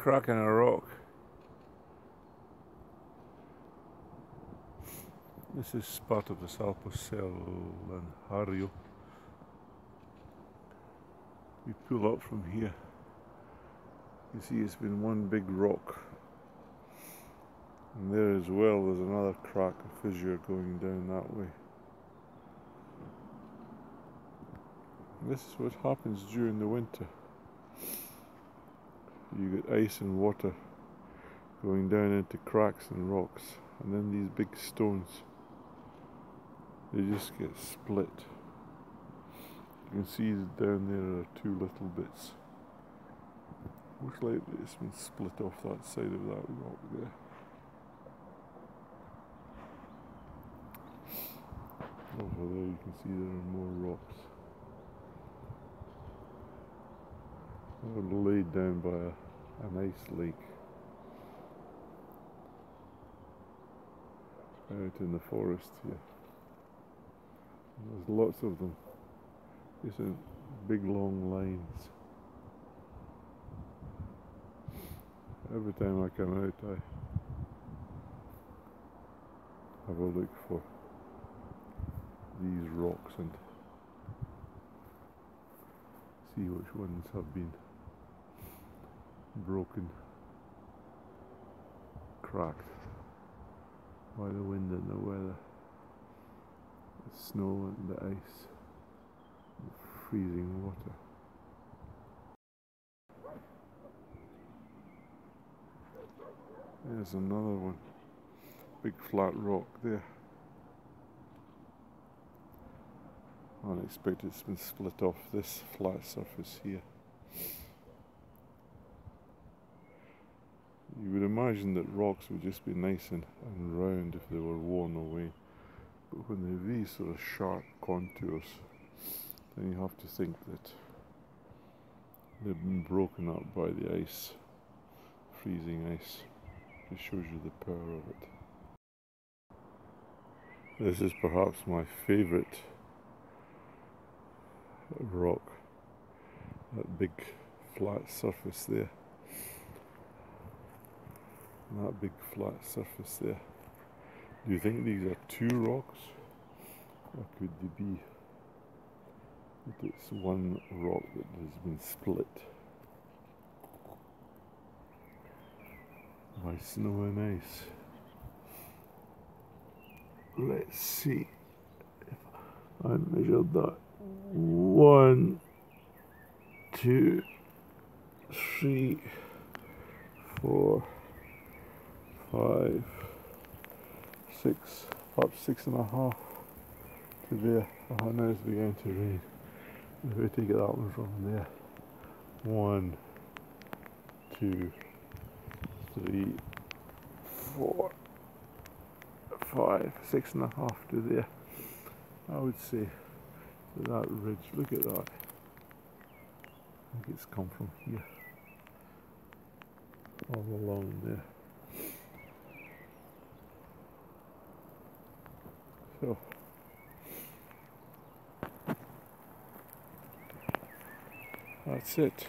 crack in a rock. This is part of the Salpocel and Hario. We pull up from here. You see it's been one big rock. And there as well there's another crack, a fissure going down that way. And this is what happens during the winter. You get ice and water going down into cracks and rocks, and then these big stones, they just get split. You can see down there are two little bits. Looks like it's been split off that side of that rock there. Over there you can see there are more rocks. They were laid down by an ice lake out in the forest here. There's lots of them, just in big long lines. Every time I come out I have a look for these rocks and see which ones have been broken, cracked by the wind and the weather, the snow and the ice, the freezing water. There's another one, big flat rock there. Unexpected, it's been split off this flat surface here. You would imagine that rocks would just be nice and round if they were worn away, but when they have these sort of sharp contours, then you have to think that they've been broken up by the ice, freezing ice. It shows you the power of it. This is perhaps my favourite rock, that big flat surface there. And that big flat surface there. Do you think these are two rocks? Or could they be that it's one rock that has been split by snow and ice? Let's see if I measured that. 1, 2, 3, 4, 5, 6, perhaps 6.5 to there. Oh, now it's beginning to rain. If we take that one from there. 1, 2, 3, 4, 5, 6.5 to there. I would say that ridge, look at that. I think it's come from here, all along there. So that's it.